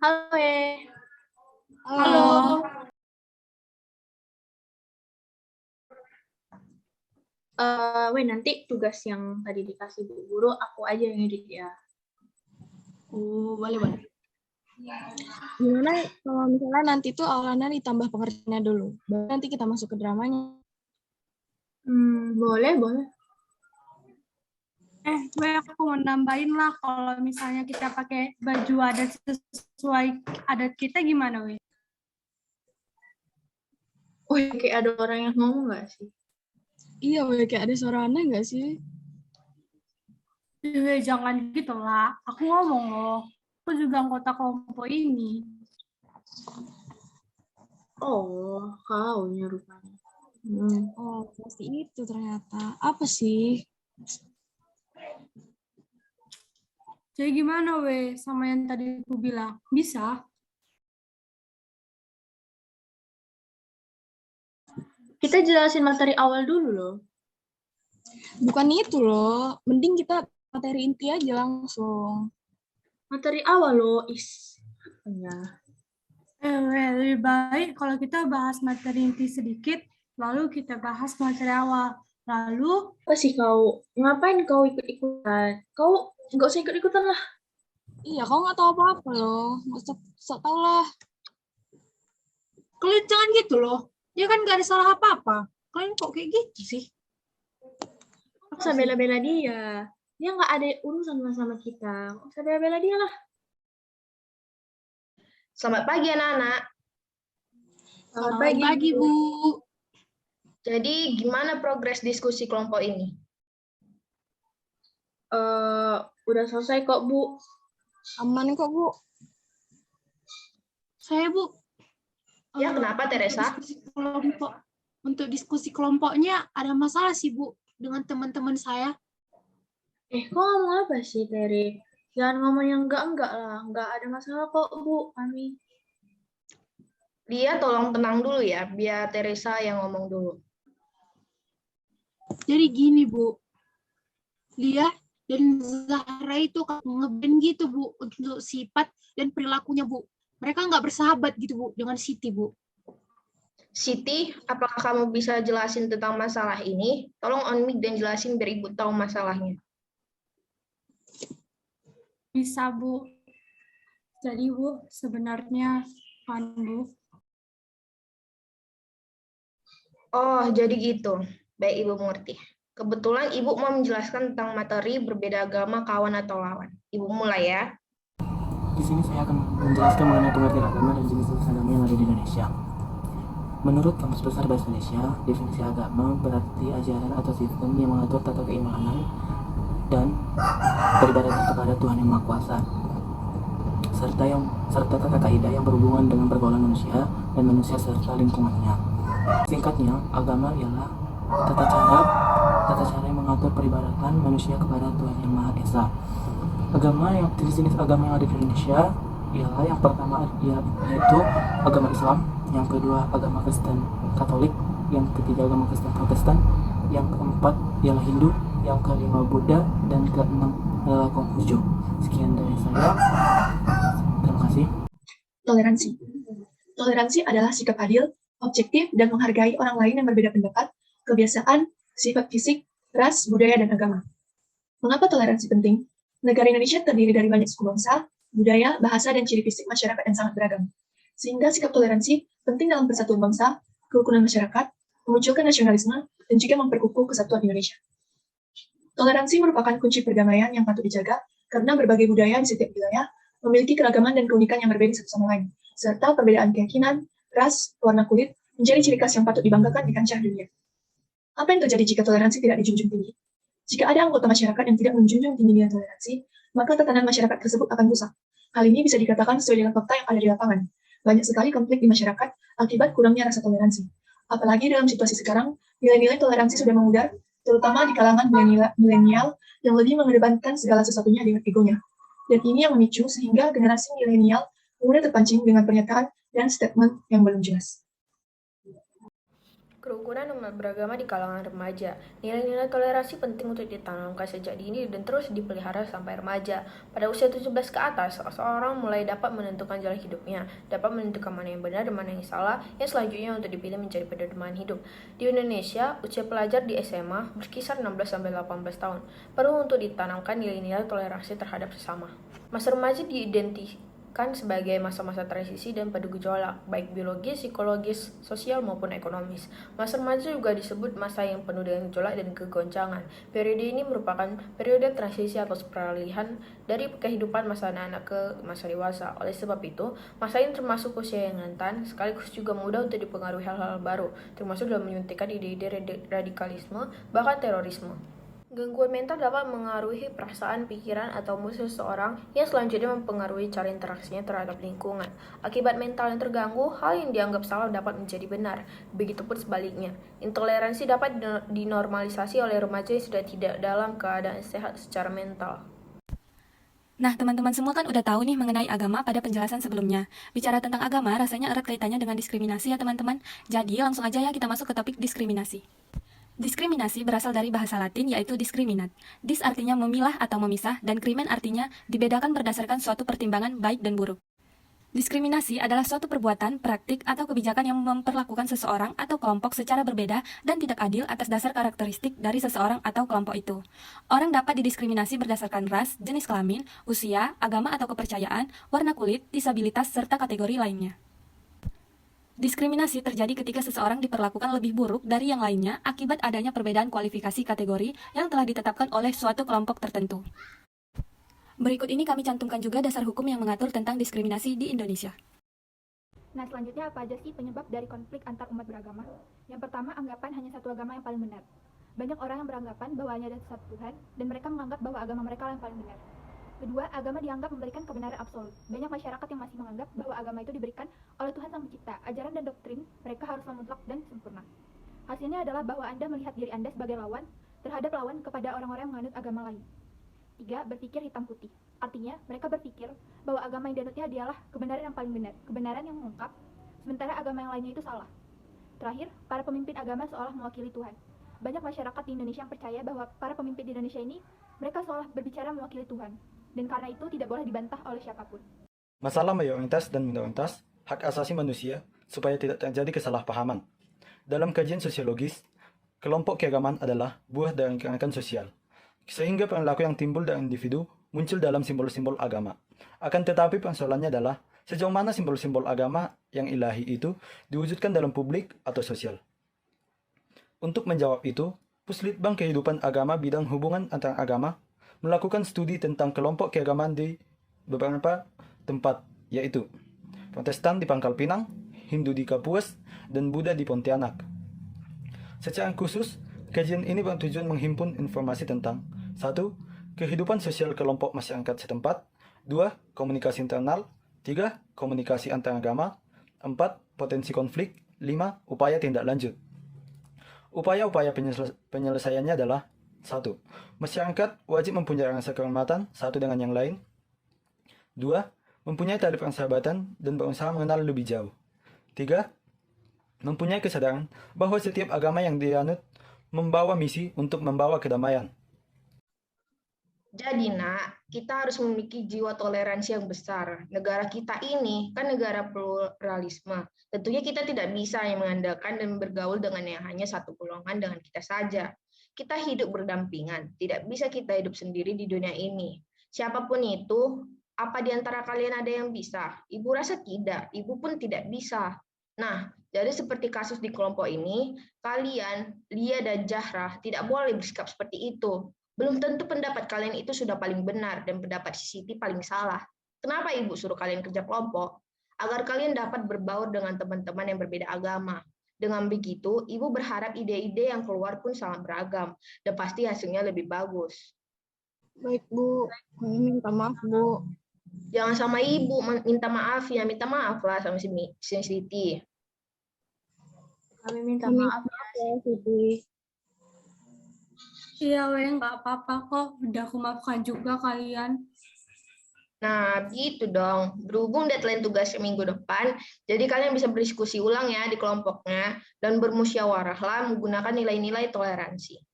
Halo, Halo. Nanti tugas yang tadi dikasih Bu Guru, aku aja yang edit ya. Boleh. Gimana kalau misalnya nanti tuh awalannya ditambah pengertiannya dulu, baru nanti kita masuk ke dramanya. Boleh. Aku mau nambahin lah, kalau misalnya kita pakai baju adat sesuai adat kita gimana, We? Oh, kayak ada orang yang ngomong nggak sih? Iya, kayak ada suara aneh nggak sih? Jangan gitu lah, aku ngomong loh. Aku juga anggota kelompok ini. Oh, kaunya rupanya. Oh, pasti itu ternyata. Apa sih? Jadi gimana, We, sama yang tadi aku bilang? Bisa? Kita jelasin materi awal dulu loh. Bukan itu loh. Mending kita materi inti aja langsung. Materi awal loh, apanya? Lebih baik kalau kita bahas materi inti sedikit, lalu kita bahas materi awal. Lalu, Apa sih kau? Ngapain kau ikut-ikutan? Kau nggak usah ikut-ikutan lah. Iya, kau nggak tahu apa-apa loh. Nggak usah tahu lah. Kalian jangan gitu loh. Dia kan nggak ada salah apa-apa. Kalian kok kayak gitu sih? Nggak usah bela-bela dia. Dia nggak ada urusan sama kita. Nggak usah bela-bela dia lah. Selamat pagi anak-anak. Selamat Pagi, Bu. Jadi gimana progres diskusi kelompok ini? Udah selesai kok, Bu. Aman kok, Bu. Saya, Bu. Ya, kenapa Teresa? Untuk diskusi kelompoknya ada masalah sih, Bu, dengan teman-teman saya. Kok ngomong apa sih, Teri? Jangan ngomong yang enggak lah. Enggak ada masalah kok, Bu. Kami. Dia tolong tenang dulu ya, biar Teresa yang ngomong dulu. Jadi gini, Bu. Lia dan Zahra itu ngeband gitu, Bu, untuk sifat dan perilakunya, Bu. Mereka nggak bersahabat gitu, Bu, dengan Siti, Bu. Siti, apakah kamu bisa jelasin tentang masalah ini? Tolong on mic dan jelasin biar Ibu tahu masalahnya. bisa, Bu. Jadi, Bu, sebenarnya Bu. Oh, jadi gitu. Baik, Ibu mengerti. Kebetulan Ibu mau menjelaskan tentang materi berbeda agama, kawan atau lawan. Ibu mulai ya. Di sini saya akan menjelaskan mengenai pengertian agama dan jenis-jenis agama yang ada di Indonesia. Menurut Kamus Besar Bahasa Indonesia, definisi agama berarti ajaran atau sistem yang mengatur tata keimanan dan beribadatan kepada Tuhan Yang Maha Kuasa, serta tata kaidah yang berhubungan dengan pergaulan manusia dan manusia serta lingkungannya. Singkatnya, agama ialah tata cara yang mengatur peribadatan manusia kepada Tuhan Yang Maha Esa. Jenis agama yang ada di Indonesia ialah yang pertama yaitu agama Islam, yang kedua agama Kristen Katolik, yang ketiga agama Kristen Protestan, yang keempat ialah Hindu, yang kelima Buddha, dan keenam adalah Konghucu. Sekian dari saya. Terima kasih. Toleransi. Toleransi adalah sikap adil, objektif, dan menghargai orang lain yang berbeda pendapat, kebiasaan, sifat fisik, ras, budaya, dan agama. Mengapa toleransi penting? Negara Indonesia terdiri dari banyak suku bangsa, budaya, bahasa, dan ciri fisik masyarakat yang sangat beragam. Sehingga sikap toleransi penting dalam persatuan bangsa, kerukunan masyarakat, memunculkan nasionalisme, dan juga memperkukuh kesatuan Indonesia. Toleransi merupakan kunci perdamaian yang patut dijaga karena berbagai budaya di setiap wilayah memiliki keragaman dan keunikan yang berbeda satu sama lain, serta perbedaan keyakinan, ras, warna kulit, menjadi ciri khas yang patut dibanggakan di kancah dunia. Apa yang terjadi jika toleransi tidak dijunjung tinggi? Jika ada anggota masyarakat yang tidak menjunjung tinggi nilai toleransi, maka tatanan masyarakat tersebut akan rusak. Hal ini bisa dikatakan sesuai dengan fakta yang ada di lapangan. Banyak sekali konflik di masyarakat akibat kurangnya rasa toleransi. Apalagi dalam situasi sekarang, nilai-nilai toleransi sudah memudar, terutama di kalangan milenial yang lebih mengedepankan segala sesuatunya dengan egonya. Dan ini yang memicu sehingga generasi milenial mudah terpancing dengan pernyataan dan statement yang belum jelas. Kerukunan umat beragama di kalangan remaja. Nilai-nilai toleransi penting untuk ditanamkan sejak dini dan terus dipelihara sampai remaja. Pada usia 17 ke atas, seseorang mulai dapat menentukan jalan hidupnya, dapat menentukan mana yang benar dan mana yang salah, yang selanjutnya untuk dipilih menjadi pedoman hidup. Di Indonesia, usia pelajar di SMA berkisar 16-18 tahun. Perlu untuk ditanamkan nilai-nilai toleransi terhadap sesama. Masa remaja diidentifikasi sebagai masa-masa transisi dan padu gejolak, baik biologis, psikologis, sosial maupun ekonomis. Masa remaja juga disebut masa yang penuh dengan gejolak dan kegoncangan. Periode ini merupakan periode transisi atau peralihan dari kehidupan masa anak-anak ke masa dewasa. Oleh sebab itu, masa ini termasuk usia yang rentan, sekaligus juga mudah untuk dipengaruhi hal-hal baru, termasuk dalam menyuntikkan ide-ide radikalisme, bahkan terorisme. Gangguan mental dapat mengaruhi perasaan, pikiran, atau mood seseorang yang selanjutnya mempengaruhi cara interaksinya terhadap lingkungan. Akibat mental yang terganggu, hal yang dianggap salah dapat menjadi benar. Begitupun sebaliknya. Intoleransi dapat dinormalisasi oleh remaja yang sudah tidak dalam keadaan sehat secara mental. Nah, teman-teman semua kan udah tahu nih mengenai agama pada penjelasan sebelumnya. Bicara tentang agama rasanya erat kaitannya dengan diskriminasi ya teman-teman. Jadi langsung aja ya kita masuk ke topik diskriminasi. Diskriminasi berasal dari bahasa Latin yaitu discriminat. Dis artinya memilah atau memisah dan krimen artinya dibedakan berdasarkan suatu pertimbangan baik dan buruk. Diskriminasi adalah suatu perbuatan, praktik, atau kebijakan yang memperlakukan seseorang atau kelompok secara berbeda dan tidak adil atas dasar karakteristik dari seseorang atau kelompok itu. Orang dapat didiskriminasi berdasarkan ras, jenis kelamin, usia, agama atau kepercayaan, warna kulit, disabilitas, serta kategori lainnya. Diskriminasi terjadi ketika seseorang diperlakukan lebih buruk dari yang lainnya akibat adanya perbedaan kualifikasi kategori yang telah ditetapkan oleh suatu kelompok tertentu. Berikut ini kami cantumkan juga dasar hukum yang mengatur tentang diskriminasi di Indonesia. Nah, selanjutnya apa aja sih penyebab dari konflik antar umat beragama? Yang pertama, anggapan hanya satu agama yang paling benar. Banyak orang yang beranggapan bahwa hanya ada satu Tuhan, dan mereka menganggap bahwa agama mereka yang paling benar. Kedua, agama dianggap memberikan kebenaran absolut. Banyak masyarakat yang masih menganggap bahwa agama itu diberikan oleh Tuhan Sang Pencipta. Ajaran dan doktrin mereka haruslah mutlak dan sempurna. Hasilnya adalah bahwa Anda melihat diri Anda sebagai lawan terhadap lawan kepada orang-orang yang menganut agama lain. 3. Berpikir hitam putih. Artinya, mereka berpikir bahwa agama yang dianutnya adalah kebenaran yang paling benar, kebenaran yang mengungkap, sementara agama yang lainnya itu salah. Terakhir, para pemimpin agama seolah mewakili Tuhan. Banyak masyarakat di Indonesia yang percaya bahwa para pemimpin di Indonesia ini, mereka seolah berbicara mewakili Tuhan. Dan karena itu tidak boleh dibantah oleh siapapun. Masalah mayoritas dan minoritas, hak asasi manusia, supaya tidak terjadi kesalahpahaman. Dalam kajian sosiologis, kelompok keagamaan adalah buah dari gerakan sosial, sehingga perilaku yang timbul dari individu muncul dalam simbol-simbol agama. Akan tetapi persoalannya adalah sejauh mana simbol-simbol agama yang ilahi itu diwujudkan dalam publik atau sosial. Untuk menjawab itu, Puslitbang Kehidupan Agama bidang hubungan antar agama melakukan studi tentang kelompok keagamaan di beberapa tempat, yaitu Protestan di Pangkal Pinang, Hindu di Kapuas, dan Buddha di Pontianak. Secara khusus, kajian ini bertujuan menghimpun informasi tentang 1. Kehidupan sosial kelompok masyarakat setempat, 2. Komunikasi internal, 3. Komunikasi antar agama, 4. Potensi konflik, 5. Upaya tindak lanjut. Upaya-upaya penyelesaiannya adalah 1. Masyarakat wajib mempunyai rasa kehormatan satu dengan yang lain. 2. Mempunyai tali persahabatan dan berusaha mengenal lebih jauh. 3. Mempunyai kesadaran bahwa setiap agama yang dianut membawa misi untuk membawa kedamaian. Jadi nak, kita harus memiliki jiwa toleransi yang besar. Negara kita ini kan negara pluralisme. Tentunya kita tidak bisa yang mengandalkan dan bergaul dengan yang hanya satu golongan dengan kita saja. Kita hidup berdampingan, tidak bisa kita hidup sendiri di dunia ini. Siapapun itu, apa di antara kalian ada yang bisa? Ibu rasa tidak, ibu pun tidak bisa. Nah, jadi seperti kasus di kelompok ini, kalian, Lia dan Zahra, tidak boleh bersikap seperti itu. Belum tentu pendapat kalian itu sudah paling benar dan pendapat si Siti paling salah. Kenapa ibu suruh kalian kerja kelompok? Agar kalian dapat berbaur dengan teman-teman yang berbeda agama. Dengan begitu, ibu berharap ide-ide yang keluar pun sangat beragam, dan pasti hasilnya lebih bagus. Baik, Bu. Kami minta maaf, Bu. Jangan sama ibu minta maaf ya, minta maaf lah sama si Siti. Kami minta maaf ya, Siti. Iya, nggak apa-apa kok. Udah aku maafkan juga kalian. Nah, gitu dong. Berhubung deadline tugasnya minggu depan, jadi kalian bisa berdiskusi ulang ya di kelompoknya dan bermusyawarahlah menggunakan nilai-nilai toleransi.